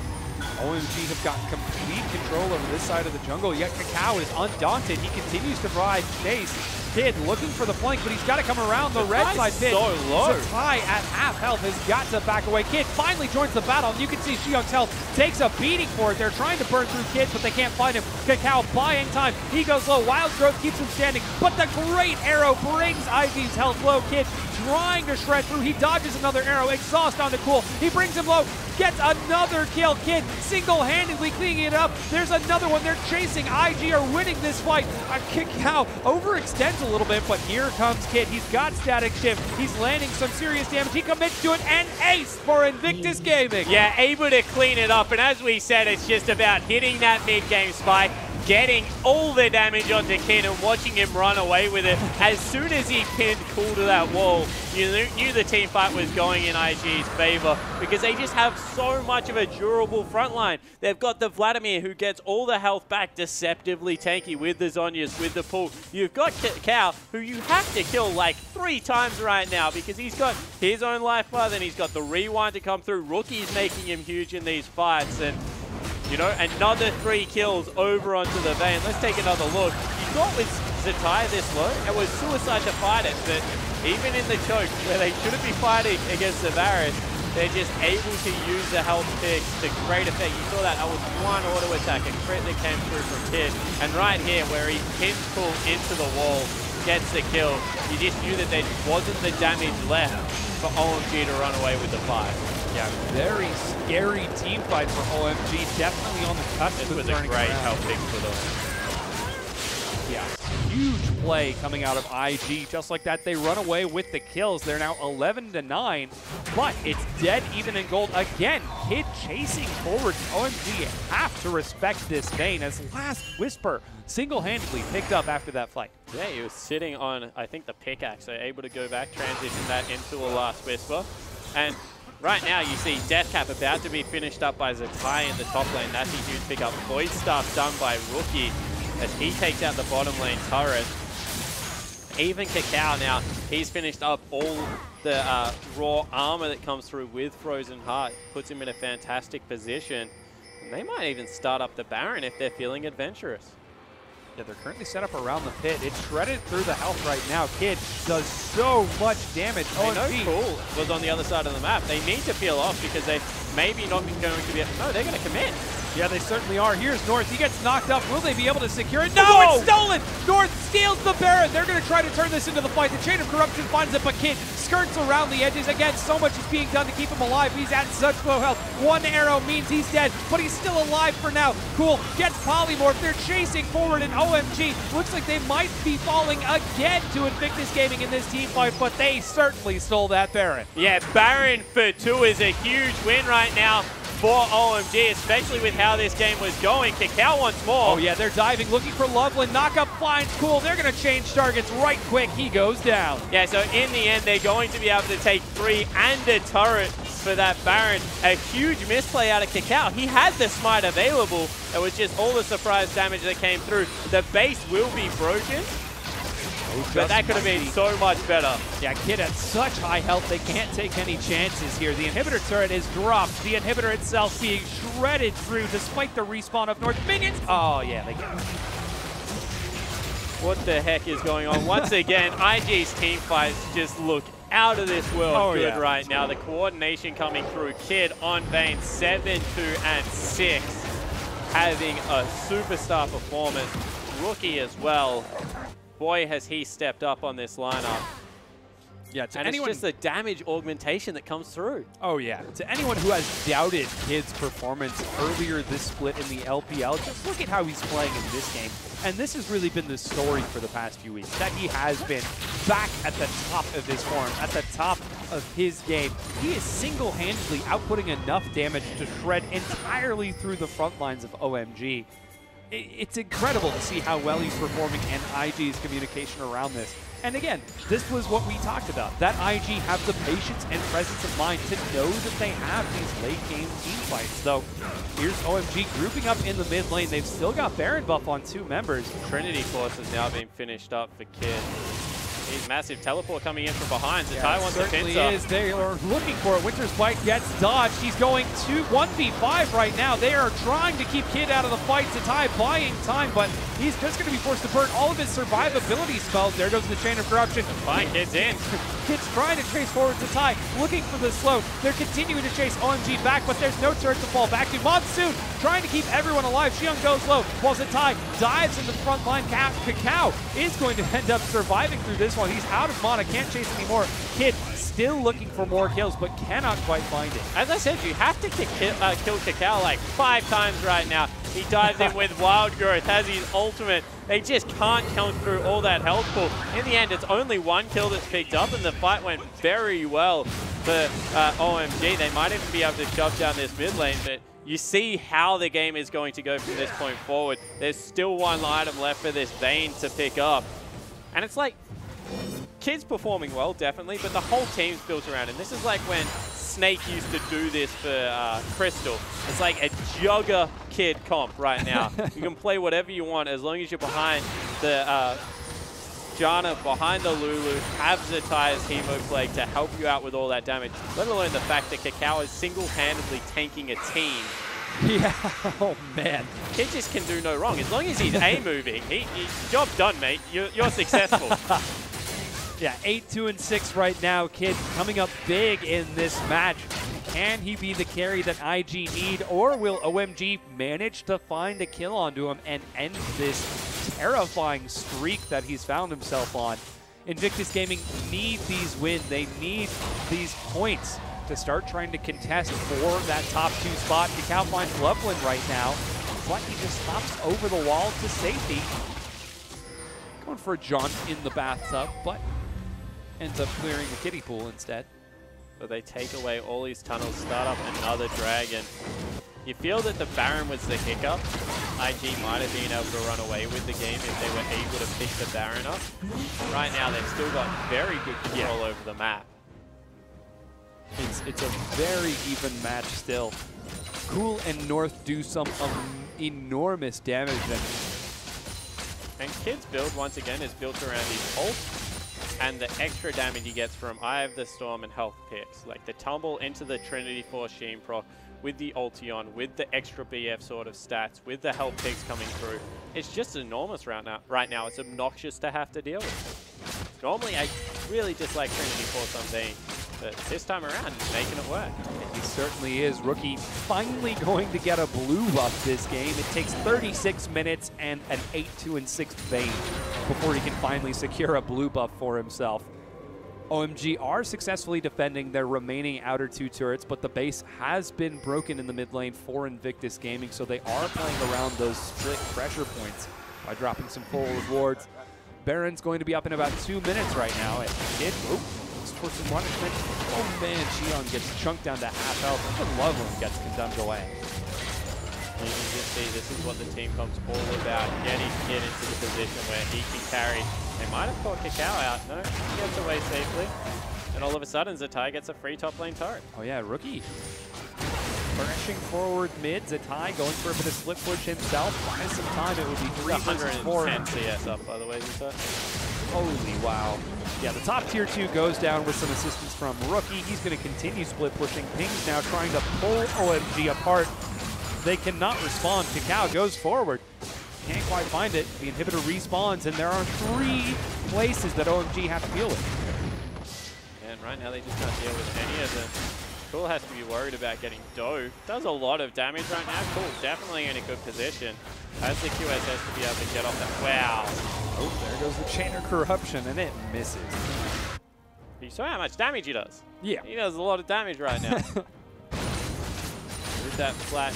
[SPEAKER 1] OMG have got complete control over this side of the jungle, yet Cacao is undaunted. He continues to ride chase. Kid looking for the flank, but he's got to come around the red side pit.
[SPEAKER 2] So low.
[SPEAKER 1] Zatai at half health has got to back away. Kid finally joins the battle, and you can see Xiong's health takes a beating for it. They're trying to burn through Kid, but they can't find him. Cacao buying time. He goes low. Wild Growth keeps him standing, but the great arrow brings Ivy's health low. Kid trying to shred through. He dodges another arrow. Exhaust onto Cool. He brings him low. Gets another kill. Kid single-handedly cleaning it up. There's another one. They're chasing. IG are winning this fight. Cacao overextends a little bit, but here comes Kid. He's got static shift. He's landing some serious damage. He commits to it, and ace for Invictus Gaming.
[SPEAKER 3] Yeah, able to clean it up, and as we said, it's just about hitting that mid-game spike, getting all the damage onto Kid and watching him run away with it. As soon as he pinned Cool to that wall, you knew the team fight was going in IG's favor because they just have so much of a durable front line. They've got the Vladimir who gets all the health back, deceptively tanky with the Zhonyas, with the pull. You've got Cacao who you have to kill like 3 times right now because he's got his own life bar, then he's got the rewind to come through. Rookie's making him huge in these fights, and you know, another 3 kills over onto the vein. Let's take another look. You thought with Zatai this low, it was suicide to fight it, but even in the choke, where they shouldn't be fighting against the Varus, they're just able to use the health picks to great effect. You saw that was one auto attack, a crit that came through from Kid. And right here, where he pins Cool into the wall, gets the kill, you just knew that there wasn't the damage left for OMG to run away with the fight.
[SPEAKER 1] Yeah, very scary team fight for OMG. Definitely on the cusp.
[SPEAKER 2] This was a great health pick for them.
[SPEAKER 1] Yeah, huge play coming out of IG. Just like that, they run away with the kills. They're now 11-9, but it's dead even in gold again. Kid chasing forward. OMG have to respect this vein as Last Whisper single-handedly picked up after that fight.
[SPEAKER 2] Yeah, he was sitting on, I think, the pickaxe, so able to go back, transition that into a Last Whisper. And right now, you see Deathcap about to be finished up by Zatai in the top lane. That's a huge pickup. Void Staff done by Rookie as he takes out the bottom lane turret. Even Cacao now, he's finished up all the raw armor that comes through with Frozen Heart. Puts him in a fantastic position. And they might even start up the Baron if they're feeling adventurous.
[SPEAKER 1] Yeah, they're currently set up around the pit. It's shredded through the health right now. Kid does so much damage.
[SPEAKER 2] They know Cool was on the other side of the map. They need to peel off because they maybe not going to be... No, they're going to commit.
[SPEAKER 1] Yeah, they certainly are. Here's North. He gets knocked up. Will they be able to secure it? No, it's stolen! North steals the Baron. They're going to try to turn this into the fight. The Chain of Corruption finds it, but Kid skirts around the edges. Again, so much is being done to keep him alive. He's at such low health. One arrow means he's dead, but he's still alive for now. Cool gets polymorph. They're chasing forward, and OMG looks like they might be falling again to Invictus Gaming in this team fight, but they certainly stole that Baron.
[SPEAKER 3] Yeah, Baron for 2 is a huge win right now for OMG, especially with how this game was going. Cacao once more.
[SPEAKER 1] Oh yeah, they're diving, looking for Loveland. Knockup finds Cool. They're going to change targets right quick. He goes down.
[SPEAKER 3] Yeah, so in the end, they're going to be able to take 3 and a turret for that Baron. A huge misplay out of Cacao. He had the smite available. It was just all the surprise damage that came through. The base will be broken, but that could have been so much better.
[SPEAKER 1] Yeah, Kid at such high health, they can't take any chances here. The inhibitor turret is dropped. The inhibitor itself being shredded through despite the respawn of North minions. Oh, yeah, they get it.
[SPEAKER 2] What the heck is going on? Once again, IG's team fights just look out of this world good right now. The coordination coming through. Kid on Vayne 7, 2, and 6. Having a superstar performance. Rookie as well. Boy, has he stepped up on this lineup.
[SPEAKER 1] Yeah, to
[SPEAKER 3] and
[SPEAKER 1] anyone,
[SPEAKER 3] it's just the damage augmentation that comes through.
[SPEAKER 1] Oh yeah, to anyone who has doubted Kid's performance earlier this split in the LPL, just look at how he's playing in this game. And this has really been the story for the past few weeks, that he has been back at the top of his form, at the top of his game. He is single-handedly outputting enough damage to shred entirely through the front lines of OMG. It's incredible to see how well he's performing and IG's communication around this. And again, this was what we talked about, that IG have the patience and presence of mind to know that they have these late-game team fights. So here's OMG grouping up in the mid lane. They've still got Baron buff on 2 members.
[SPEAKER 2] Trinity Force has now been finished up for Kid. He's massive teleport coming in from behind. Zatai wants to pincer.
[SPEAKER 1] Certainly is. They are looking for it. Winter's Bite gets dodged. He's going to 1v5 right now. They are trying to keep Kid out of the fight. Zatai buying time, but he's just going to be forced to burn all of his survivability spells. There goes the Chain of Corruption.
[SPEAKER 2] Fine, Kid's in.
[SPEAKER 1] Kid's trying to chase forward Zatai, looking for the slow. They're continuing to chase OMG back, but there's no turret to fall back to. Monsoon trying to keep everyone alive. Xiong goes low, while Zatai dives in the front line. Kakao is going to end up surviving through this one. He's out of mana, can't chase anymore. Kid still looking for more kills, but cannot quite find it.
[SPEAKER 2] As I said, you have to kill Kakao like 5 times right now. He dives in with Wild Growth, has his ultimate. They just can't come through all that health pool. In the end, it's only 1 kill that's picked up, and the fight went very well for OMG. They might even be able to shove down this mid lane, but you see how the game is going to go from this point forward. There's still 1 item left for this Vayne to pick up. And it's like, Kid's performing well, definitely, but the whole team's built around him. This is like when Snake used to do this for Crystal. It's like a Jugger Kid comp right now. You can play whatever you want as long as you're behind the Janna, behind the Lulu, have Zatai's Hemo Plague to help you out with all that damage, let alone the fact that Kakao is single-handedly tanking a team.
[SPEAKER 1] Yeah, oh man.
[SPEAKER 2] Kid just can do no wrong. As long as he's A-moving, job done, mate. You're successful.
[SPEAKER 1] Yeah, 8-2-6 right now. Kid coming up big in this match. Can he be the carry that IG need, or will OMG manage to find a kill onto him and end this terrifying streak that he's found himself on? Invictus Gaming need these wins. They need these points to start trying to contest for that top 2 spot. Kakao finds Loveland right now, but he just stops over the wall to safety. Going for a jaunt in the bathtub, but ends up clearing the kiddie pool instead.
[SPEAKER 2] So they take away all these tunnels, start up another dragon. You feel that the Baron was the hiccup. IG might have been able to run away with the game if they were able to pick the Baron up. Right now, they've still got very good control over the map.
[SPEAKER 1] It's a very even match still. Cool and North do some enormous damage.
[SPEAKER 2] And Kid's build, once again, is built around his ult and the extra damage he gets from Eye of the Storm and health picks. Like the tumble into the Trinity Force Sheen proc with the Ultion, with the extra BF sort of stats, with the health picks coming through. It's just enormous right now. It's obnoxious to have to deal with. Normally, I really dislike Trinity Force on Vayne, but this time around, he's making it work.
[SPEAKER 1] He certainly is. Rookie finally going to get a blue buff this game. It takes 36 minutes and an 8-2-6 Vayne before he can finally secure a blue buff for himself. OMG are successfully defending their remaining outer 2 turrets, but the base has been broken in the mid lane for Invictus Gaming, so they are playing around those strict pressure points by dropping some full rewards. Baron's going to be up in about 2 minutes right now. And Kid, looks for some punishment. Oh man, Xiong gets chunked down to half health. Even Loveland gets condemned away.
[SPEAKER 2] You can just see this is what the team comp's all about, getting Kid into the position where he can carry. They might have caught Kakao out. No, he gets away safely. And all of a sudden, Zatai gets a free top lane turret.
[SPEAKER 1] Oh yeah, Rookie pushing forward mid. Zatai going for a bit of split push himself. Buy some time. It would be
[SPEAKER 2] 310 CS up, by the way, Zatai.
[SPEAKER 1] Holy wow. Yeah, the top tier 2 goes down with some assistance from Rookie. He's going to continue split pushing. Ping's now trying to pull OMG apart. They cannot respond. Kakao goes forward. Can't quite find it. The inhibitor respawns, and there are 3 places that OMG have to deal with.
[SPEAKER 2] And right now they just can't deal with any of them. Cool has to be worried about getting dove. Does a lot of damage right now. Cool, definitely in a good position. Has the QSS to be able to get off that. Wow.
[SPEAKER 1] Oh, there goes the Chain of Corruption, and it misses.
[SPEAKER 2] You saw how much damage he does.
[SPEAKER 1] Yeah.
[SPEAKER 2] He does a lot of damage right now. With that flat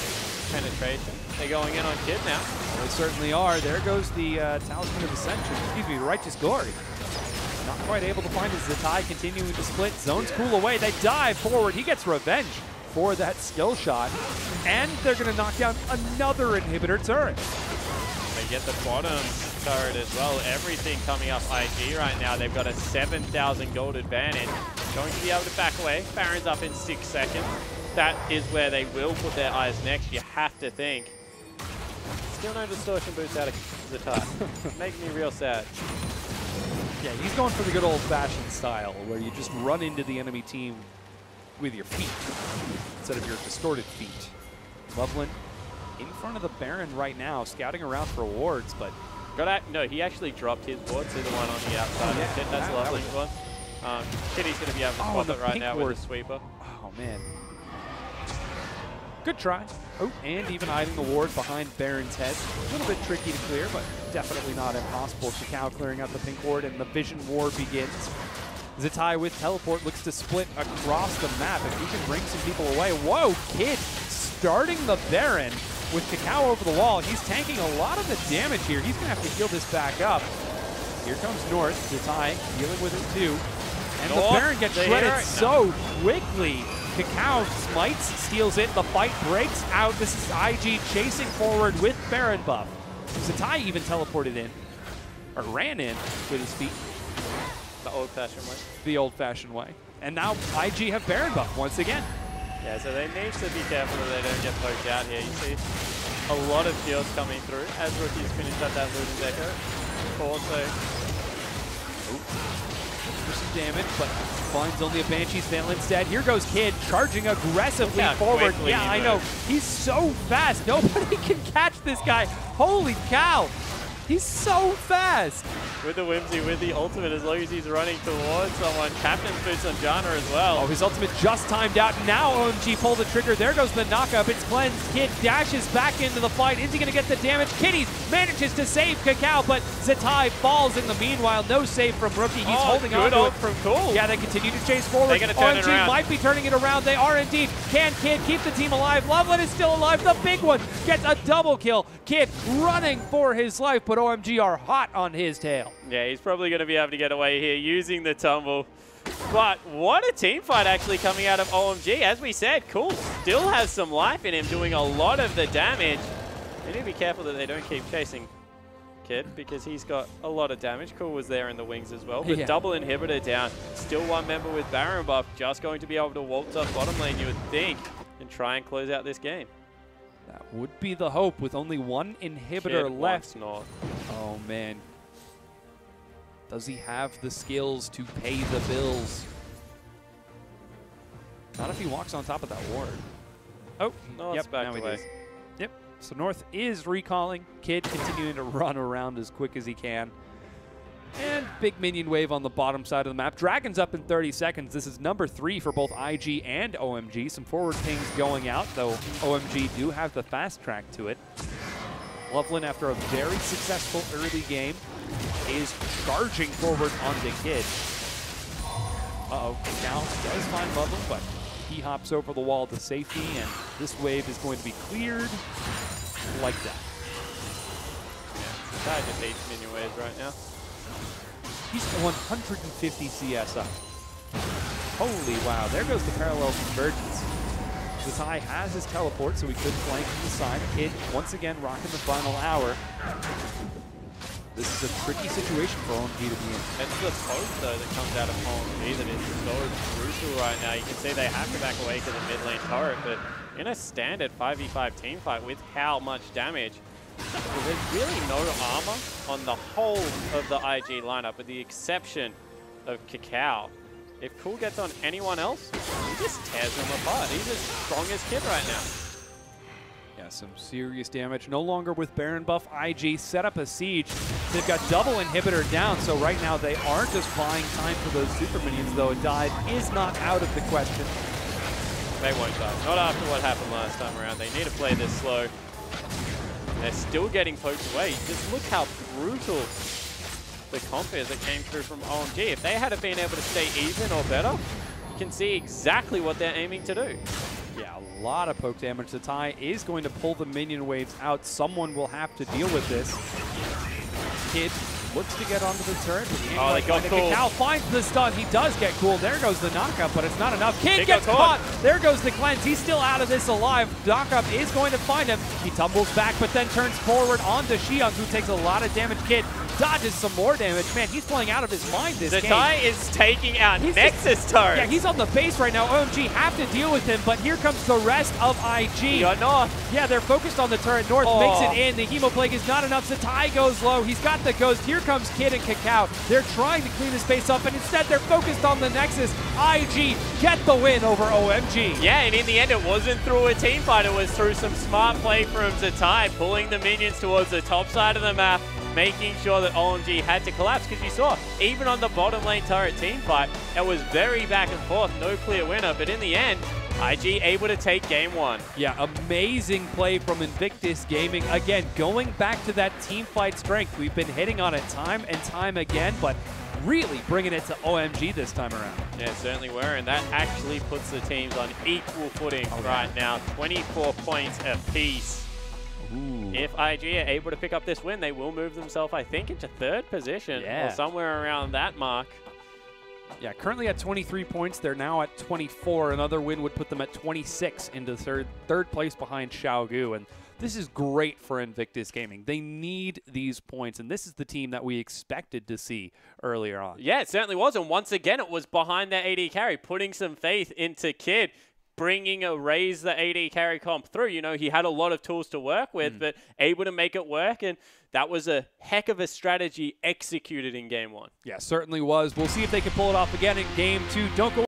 [SPEAKER 2] penetration. They're going in on Kid now.
[SPEAKER 1] Well, they certainly are. There goes the Talisman of Ascension. Excuse me, Righteous Glory. Not quite able to find his Zatai, continuing to split. Zones cool away. They dive forward. He gets revenge for that skill shot. And they're going to knock down another inhibitor turret.
[SPEAKER 2] They get the bottom turret as well. Everything coming up IG right now. They've got a 7,000 gold advantage. Going to be able to back away. Baron's up in 6 seconds. That is where they will put their eyes next. You have to think. Still no distortion boost out of Zatai. Making me real sad.
[SPEAKER 1] Yeah, he's going for the good old-fashioned style where you just run into the enemy team with your feet instead of your distorted feet. Loveland in front of the Baron right now, scouting around for wards, but...
[SPEAKER 2] No, he actually dropped his ward to the one on the outside.
[SPEAKER 1] Yeah,
[SPEAKER 2] That's Loveland's one. Kitty's going to be able to swap it right now
[SPEAKER 1] ward.
[SPEAKER 2] with a sweeper.
[SPEAKER 1] Oh, man. Good try. Oh, and even hiding the ward behind Baron's head. A little bit tricky to clear, but definitely not impossible. Kakao clearing out the pink ward, and the Vision War begins. Zatai with teleport looks to split across the map. If he can bring some people away. Whoa, Kid starting the Baron with Kakao over the wall. He's tanking a lot of the damage here. He's going to have to heal this back up. Here comes North. Zatai dealing with it too. And the Baron gets shredded so quickly. Kakao smites, steals it, the fight breaks out. This is IG chasing forward with Baron buff. Zatai even teleported in, or ran in with his feet.
[SPEAKER 2] The old-fashioned way.
[SPEAKER 1] The old-fashioned way. And now IG have Baron buff once again.
[SPEAKER 2] Yeah, so they need to be careful that they don't get poked out here. You see a lot of kills coming through as rookies finish up that Luden's Echo. Also,
[SPEAKER 1] for some damage, but finds only a Banshee's Veil instead. Here goes Kid, charging aggressively forward. Yeah, I know. He's so fast. Nobody can catch this guy. Holy cow. He's so fast.
[SPEAKER 2] With the Whimsy, with the ultimate, as long as he's running towards someone. Captain's boots on Janna as well.
[SPEAKER 1] Oh, his ultimate just timed out. Now OMG pull the trigger. There goes the knockup. It's cleansed. Kid dashes back into the fight. Is he going to get the damage? Kitty manages to save Kakao, but Zatai falls in the meanwhile. No save from Rookie. He's holding on to it.
[SPEAKER 2] From Cool.
[SPEAKER 1] Yeah, they continue to chase forward. OMG might be turning it around. They are indeed. Can Kid keep the team alive? Loveland is still alive. The big one gets a double kill. Kid running for his life, but OMG are hot on his tail.
[SPEAKER 2] Yeah, he's probably going to be able to get away here using the tumble. But what a team fight actually coming out of OMG. As we said, Cool still has some life in him, doing a lot of the damage. They need to be careful that they don't keep chasing Kid because he's got a lot of damage. Cool was there in the wings as well. But double inhibitor down. Still one member with Baron buff. Just going to be able to waltz up bottom lane, you would think, and try and close out this game.
[SPEAKER 1] That would be the hope with only one inhibitor left.
[SPEAKER 2] Not.
[SPEAKER 1] Oh, man. Does he have the skills to pay the bills? Not if he walks on top of that ward. Oh,
[SPEAKER 2] yep, back away.
[SPEAKER 1] Yep, so North is recalling. Kid continuing to run around as quick as he can. And big minion wave on the bottom side of the map. Dragon's up in 30 seconds. This is number 3 for both IG and OMG. Some forward pings going out, though OMG do have the fast track to it. Loveland, after a very successful early game, is charging forward onto Kid. Uh-oh, now does find Loveland, but he hops over the wall to safety, and this wave is going to be cleared like that.
[SPEAKER 2] Guy just hates minion waves right now.
[SPEAKER 1] He's 150 CS up. Holy wow, there goes the parallel convergence. Zatai has his teleport, so he could flank from the side. Kid, once again, rocking the final hour. This is a tricky situation for OMG to be in.
[SPEAKER 2] It's the poke, though, that comes out of OMG that is so crucial right now. You can see they have to back away to the mid lane turret, but in a standard 5v5 team fight with how much damage, there's really no armor on the whole of the IG lineup, with the exception of Kakao. If Cool gets on anyone else, he just tears them apart. He's the strongest Kid right now.
[SPEAKER 1] Yeah, some serious damage. No longer with Baron buff. IG set up a siege. They've got double inhibitor down, so right now they are just buying time for those super minions, though a dive is not out of the question.
[SPEAKER 2] They won't die. Not after what happened last time around. They need to play this slow. They're still getting poked away. Just look how brutal the comp is that came through from OMG. If they had been able to stay even or better, you can see exactly what they're aiming to do.
[SPEAKER 1] Yeah, a lot of poke damage. The Ty is going to pull the minion waves out. Someone will have to deal with this. Kid looks to get onto the turret.
[SPEAKER 2] Oh, they got cool.
[SPEAKER 1] Cacao finds the stun. He does get cool. There goes the knockup, but it's not enough. Kid gets caught. There goes the cleanse. He's still out of this alive. Knockup is going to find him. He tumbles back, but then turns forward onto Xiang, who takes a lot of damage. Kid dodges some more damage. Man, he's playing out of his mind this game.
[SPEAKER 3] The Ty is taking out Nexus turret.
[SPEAKER 1] Yeah, he's on the base right now. OMG have to deal with him, but here comes the rest of IG.
[SPEAKER 3] You're north.
[SPEAKER 1] Yeah, they're focused on the turret. North makes it in. The Hemoplague is not enough. Zatai goes low. He's got the ghost. Here comes Kid and Cacao. They're trying to clean the space up, and instead they're focused on the Nexus. IG get the win over OMG.
[SPEAKER 3] Yeah, and in the end, it wasn't through a team fight. It was through some smart play from Zatai, pulling the minions towards the top side of the map, making sure that OMG had to collapse, because you saw, even on the bottom lane turret team fight, it was very back and forth, no clear winner, but in the end, IG able to take game one.
[SPEAKER 1] Yeah, amazing play from Invictus Gaming. Again, going back to that team fight strength. We've been hitting on it time and time again, but really bringing it to OMG this time around.
[SPEAKER 2] Yeah, certainly were, and that actually puts the teams on equal footing right now, 24 points apiece.
[SPEAKER 1] Ooh.
[SPEAKER 2] If IG are able to pick up this win, they will move themselves, I think, into third position or somewhere around that mark.
[SPEAKER 1] Yeah, currently at 23 points. They're now at 24. Another win would put them at 26 into third place behind Xiaogu. And this is great for Invictus Gaming. They need these points, and this is the team that we expected to see earlier on.
[SPEAKER 3] Yeah, it certainly was. And once again, it was behind their AD carry, putting some faith into Kid, bringing a raise the AD carry comp through. You know, he had a lot of tools to work with, but able to make it work. And that was a heck of a strategy executed in game one.
[SPEAKER 1] Yeah, certainly was. We'll see if they can pull it off again in game two. Don't go